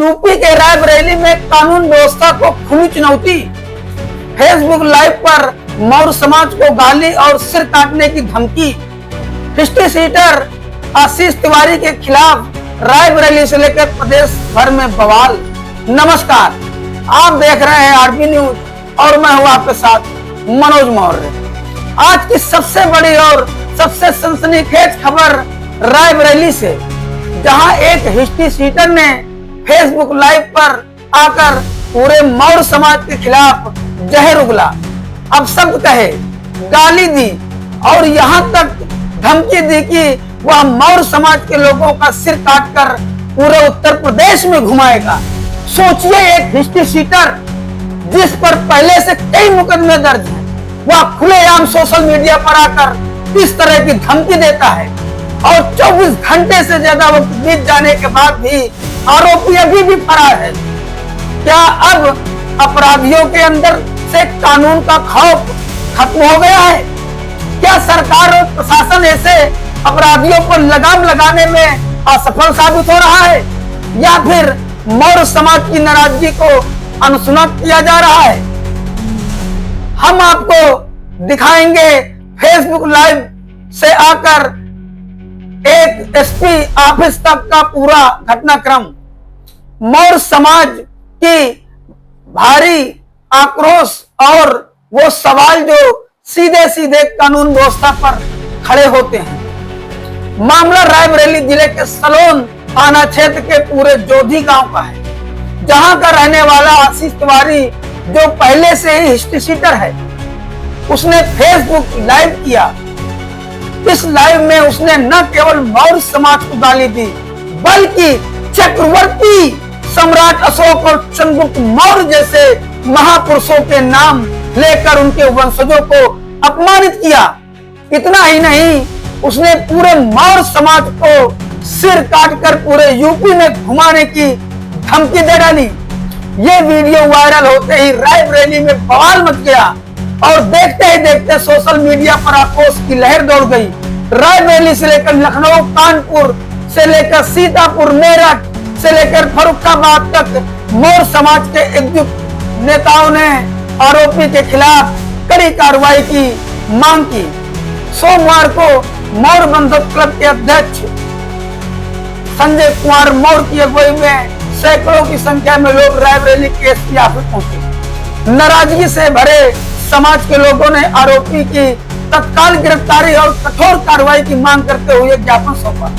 UP के रायबरेली में कानून व्यवस्था को खुली चुनौती। फेसबुक लाइव पर मौर्य समाज को गाली और सिर काटने की धमकी। हिस्ट्री सीटर आशीष तिवारी के खिलाफ रायबरेली से लेकर प्रदेश भर में बवाल। नमस्कार, आप देख रहे हैं आरबी न्यूज और मैं हूं आपके साथ मनोज मौर्य। आज की सबसे बड़ी और सबसे सनसनीखेज खबर रायबरेली से, जहां एक हिस्ट्री सीटर ने फेसबुक लाइव पर आकर पूरे मौर्य समाज के खिलाफ जहर उगला, अपशब्द कहे, गाली दी और यहां तक धमकी दी कि वह मौर्य समाज के लोगों का सिर काटकर पूरे उत्तर प्रदेश में घुमाएगा। सोचिए, एक हिस्ट्री सीटर जिस पर पहले से कई मुकदमे दर्ज हैं, वह खुलेआम सोशल मीडिया पर आकर इस तरह की धमकी देता है और 24 घंटे से ज्यादा वक्त बीत जाने के बाद भी आरोपी अभी भी फरार है। क्या अब अपराधियों के अंदर से कानून का खौफ खत्म हो गया है? क्या सरकार और प्रशासन ऐसे अपराधियों पर लगाम लगाने में असफल साबित हो रहा है, या फिर मौर्य समाज की नाराजगी को अनसुना किया जा रहा है? हम आपको दिखाएंगे फेसबुक लाइव से आकर एक एसपी ऑफिस तक का पूरा घटनाक्रम। मौर्य समाज की भारी आक्रोश और वो सवाल जो सीधे सीधे कानून व्यवस्था पर खड़े होते हैं। मामला रायबरेली जिले के सलोन थाना क्षेत्र के पूरे जोधी गांव का है, जहां का रहने वाला आशीष तिवारी, जो पहले से ही हिस्ट्री सीटर है, उसने फेसबुक लाइव किया। इस लाइव में उसने न केवल मौर्य समाज को गाली दी, बल्कि चक्रवर्ती सम्राट अशोक और चंद्रगुप्त मौर्य जैसे महापुरुषों के नाम लेकर उनके वंशजों को अपमानित किया। इतना ही नहीं, उसने पूरे मौर्य समाज को सिर काटकर पूरे यूपी में घुमाने की धमकी दे डाली। ये वीडियो वायरल होते ही रायबरेली में बवाल मच गया और देखते ही देखते सोशल मीडिया पर आक्रोश की लहर दौड़ गई। रायबरेली से लेकर लखनऊ, कानपुर से लेकर सीतापुर, मेरठ से लेकर फर्रुखाबाद तक मौर्य समाज के एकजुट नेताओं ने आरोपी के खिलाफ कड़ी कार्रवाई की मांग की। सोमवार को मौर्य बंधुत्व क्लब के अध्यक्ष संजय कुमार मौर्य की अगुवाई में सैकड़ों की संख्या में लोग रायबरेली के एसपी ऑफिस पहुंचे। नाराजगी से भरे समाज के लोगों ने आरोपी की तत्काल गिरफ्तारी और कठोर कार्रवाई की मांग करते हुए ज्ञापन सौंपा।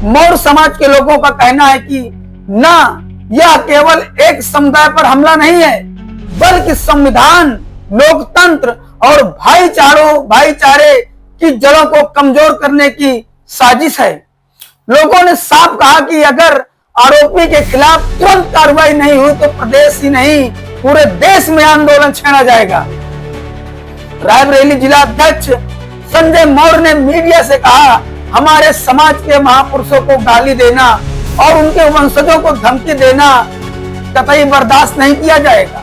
मौर्य समाज के लोगों का कहना है कि न यह केवल एक समुदाय पर हमला नहीं है, बल्कि संविधान, लोकतंत्र और भाईचारे की जड़ों को कमजोर करने की साजिश है। लोगों ने साफ कहा कि अगर आरोपी के खिलाफ तुरंत कार्रवाई नहीं हुई तो प्रदेश ही नहीं, पूरे देश में आंदोलन छेड़ा जाएगा। रायबरेली जिला अध्यक्ष संजय मौर्य ने मीडिया से कहा, हमारे समाज के महापुरुषों को गाली देना और उनके वंशजों को धमकी देना कतई बर्दाश्त नहीं किया जाएगा।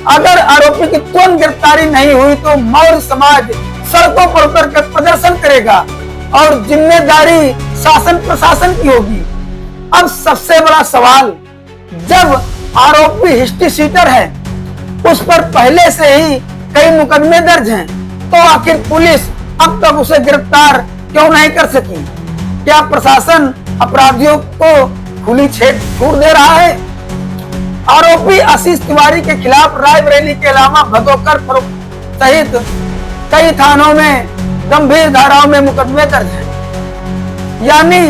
अगर आरोपी की तुरंत गिरफ्तारी नहीं हुई तो मौर्य समाज सड़कों पर उतरकर प्रदर्शन करेगा और जिम्मेदारी शासन प्रशासन की होगी। अब सबसे बड़ा सवाल, जब आरोपी हिस्ट्री सीटर है, उस पर पहले से ही कई मुकदमे दर्ज हैं, तो आखिर पुलिस अब तक उसे गिरफ्तार क्यों नहीं कर सकी? क्या प्रशासन अपराधियों को खुली छूट दे रहा है? आरोपी आशीष तिवारी के खिलाफ रायबरेली के अलावा भदोकर सहित कई थानों में गंभीर धाराओं में मुकदमे दर्ज हैं। यानी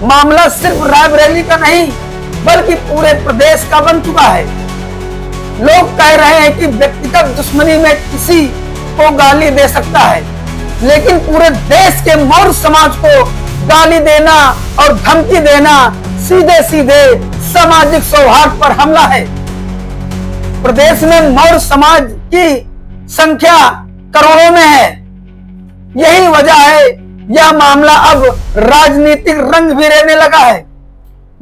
मामला सिर्फ रायबरेली का नहीं, बल्कि पूरे प्रदेश का बन चुका है। लोग कह रहे हैं कि व्यक्तिगत दुश्मनी में किसी को गाली दे सकता है, लेकिन पूरे देश के मौर्य समाज को गाली देना और धमकी देना सीधे सीधे सामाजिक सौहार्द पर हमला है। प्रदेश में मौर्य समाज की संख्या करोड़ों में है। यही वजह है यह मामला अब राजनीतिक रंग भी लेने लगा है।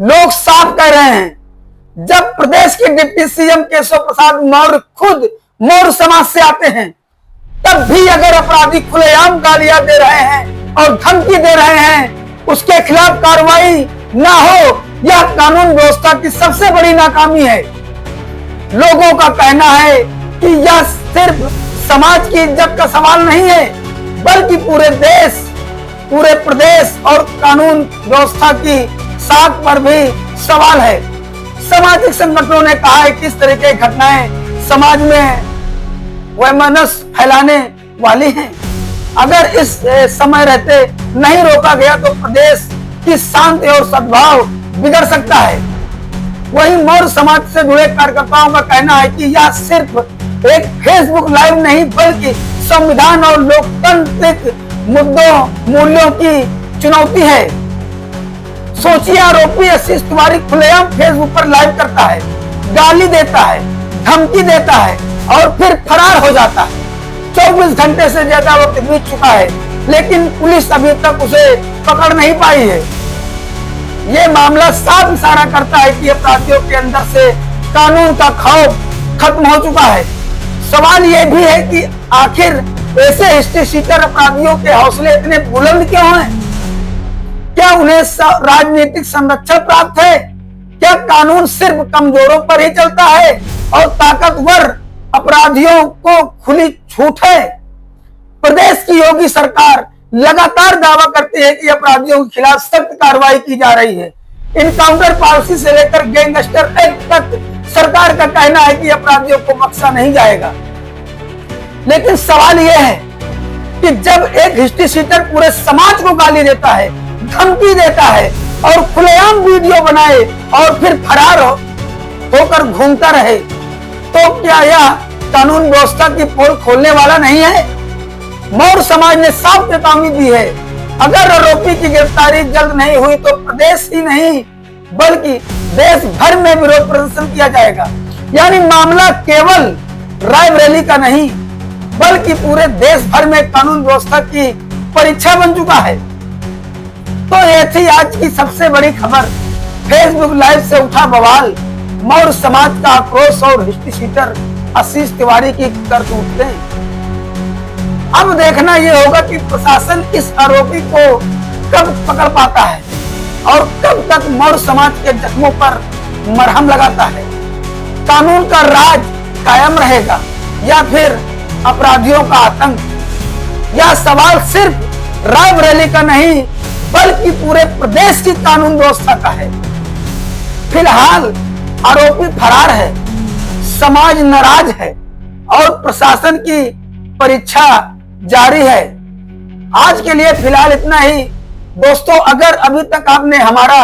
लोग साफ कह रहे हैं, जब प्रदेश के डिप्टी सीएम केशव प्रसाद मौर्य खुद मौर्य समाज से आते हैं, तब भी अगर अपराधी खुलेआम गालियां दे रहे हैं और धमकी दे रहे हैं, उसके खिलाफ कार्रवाई ना हो यह कानून व्यवस्था की सबसे बड़ी नाकामी है। लोगों का कहना है कि यह सिर्फ समाज की इज्जत का सवाल नहीं है, बल्कि पूरे देश, पूरे प्रदेश और कानून व्यवस्था की साख पर भी सवाल है। सामाजिक संगठनों ने कहा है कि इस तरह की घटनाएं समाज में वैमनस्य फैलाने वाली हैं। अगर इस समय रहते नहीं रोका गया तो प्रदेश की शांति और सद्भाव बिगड़ सकता है। वहीं मौर्य समाज से जुड़े कार्यकर्ताओं का कहना है कि यह सिर्फ एक फेसबुक लाइव नहीं, बल्कि संविधान और लोकतांत्रिक मूल्यों की चुनौती है। सोचिए, आरोपी आशीष तिवारी खुलेआम फेसबुक पर लाइव करता है, गाली देता है, धमकी देता है और फिर फरार हो जाता है। 24 घंटे से ज्यादा वक्त बीत चुका है, लेकिन पुलिस अभी तक उसे पकड़ नहीं पाई है। ये मामला साफ इशारा करता है कि अपराधियों के अंदर से कानून का खौफ खत्म हो चुका है। सवाल ये भी है कि आखिर ऐसे हिस्ट्री शीटर अपराधियों के हौसले इतने बुलंद क्यों हैं? क्या उन्हें राजनीतिक संरक्षण प्राप्त है? क्या कानून सिर्फ कमजोरों पर ही चलता है और ताकतवर अपराधियों को खुली छूट है? प्रदेश की योगी सरकार लगातार दावा करती है कि अपराधियों के खिलाफ सख्त कार्रवाई की जा रही है। इनकाउंटर पॉलिसी से लेकर गैंगस्टर एक्ट तक सरकार का कहना है कि अपराधियों को बख्शा नहीं जाएगा। लेकिन सवाल यह है कि जब एक हिस्ट्री शीटर पूरे समाज को गाली देता है, धमकी देता है और खुलेआम वीडियो बनाए और फिर फरार होकर घूमता रहे, तो क्या यह कानून व्यवस्था की पोल खोलने वाला नहीं है? मौर्य समाज ने साफ चेतावनी दी है, अगर आरोपी की गिरफ्तारी जल्द नहीं हुई तो प्रदेश ही नहीं बल्कि देश भर में विरोध प्रदर्शन किया जाएगा। यानी मामला केवल रायबरेली का नहीं, बल्कि पूरे देश भर में कानून व्यवस्था की परीक्षा बन चुका है। तो ये थी आज की सबसे बड़ी खबर। फेसबुक लाइव से उठा बवाल, मौर्य समाज का आक्रोश और हिस्ट्री शीटर आशीष तिवारी की करतूतें। अब देखना यह होगा कि प्रशासन इस आरोपी को कब पकड़ पाता है और कब तक मौर्य समाज के जख्मों पर मरहम लगाता है। कानून का राज कायम रहेगा या फिर अपराधियों का आतंक? यह सवाल सिर्फ रायबरेली का नहीं, बल्कि पूरे प्रदेश की कानून व्यवस्था का है। फिलहाल आरोपी फरार है, समाज नाराज है और प्रशासन की परीक्षा जारी है। आज के लिए फिलहाल इतना ही। दोस्तों, अगर अभी तक आपने हमारा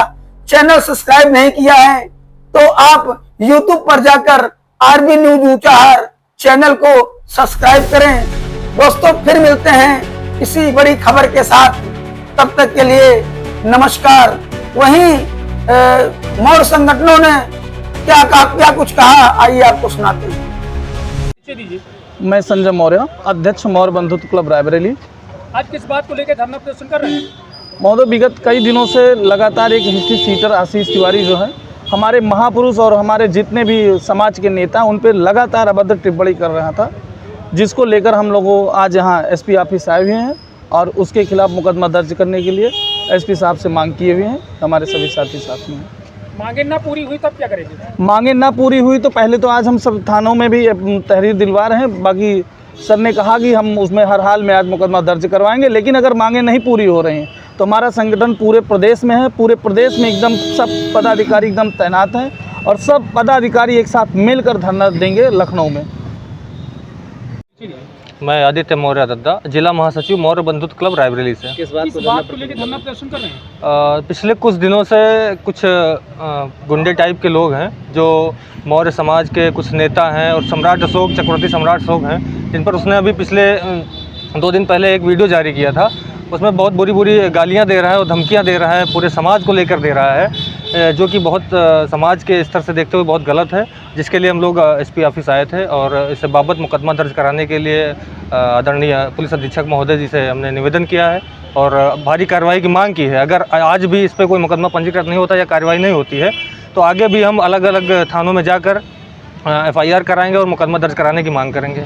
चैनल सब्सक्राइब नहीं किया है तो आप YouTube पर जाकर आरबी न्यूज ऊंचाहार चैनल को सब्सक्राइब करें। दोस्तों, फिर मिलते हैं किसी बड़ी खबर के साथ। तब तक के लिए नमस्कार। वहीं मौर्य संगठनों ने क्या कुछ कहा, आइए आपको सुनाते हैं। मैं संजय मौर्य, अध्यक्ष मौर्य बंधुत्व क्लब रायबरेली। आज किस बात को लेकर धरना प्रदर्शन कर रहे हैं? महोदय, विगत कई दिनों से लगातार एक हिस्ट्री शीटर आशीष तिवारी जो है हमारे महापुरुष और हमारे जितने भी समाज के नेता उन पर लगातार अभद्र टिप्पणी कर रहा था, जिसको लेकर हम लोगों आज यहाँ एसपी ऑफिस आए हुए हैं और उसके खिलाफ मुकदमा दर्ज करने के लिए एसपी साहब से मांग किए हुए हैं। हमारे सभी साथी साथ में मांगे ना पूरी हुई तब क्या करेंगे? मांगे ना पूरी हुई तो पहले तो आज हम सब थानों में भी तहरीर दिलवा रहे हैं। बाकी सर ने कहा कि हम उसमें हर हाल में आज मुकदमा दर्ज करवाएंगे, लेकिन अगर मांगे नहीं पूरी हो रही हैं तो हमारा संगठन पूरे प्रदेश में है। पूरे प्रदेश में एकदम सब पदाधिकारी एकदम तैनात हैं और सब पदाधिकारी एक साथ मिलकर धरना देंगे लखनऊ में। मैं आदित्य मौर्य दद्दा, जिला महासचिव मौर्य बंधुत्व क्लब रायबरेली से। किस बात को लेकर धरना प्रदर्शन कर रहे हैं? पिछले कुछ दिनों से कुछ गुंडे टाइप के लोग हैं जो मौर्य समाज के कुछ नेता हैं और सम्राट अशोक, चक्रवर्ती सम्राट अशोक हैं, जिन पर उसने अभी पिछले 2 दिन पहले एक वीडियो जारी किया था। उसमें बहुत बुरी गालियां दे रहा है और धमकियां दे रहा है, पूरे समाज को लेकर दे रहा है, जो कि बहुत समाज के स्तर से देखते हुए बहुत गलत है, जिसके लिए हम लोग एसपी ऑफिस आए थे और इस बाबत मुकदमा दर्ज कराने के लिए आदरणीय पुलिस अधीक्षक महोदय जी से हमने निवेदन किया है और भारी कार्रवाई की मांग की है। अगर आज भी इस पर कोई मुकदमा पंजीकृत नहीं होता या कार्रवाई नहीं होती है तो आगे भी हम अलग अलग थानों में जाकर FIR कराएंगे और मुकदमा दर्ज कराने की मांग करेंगे।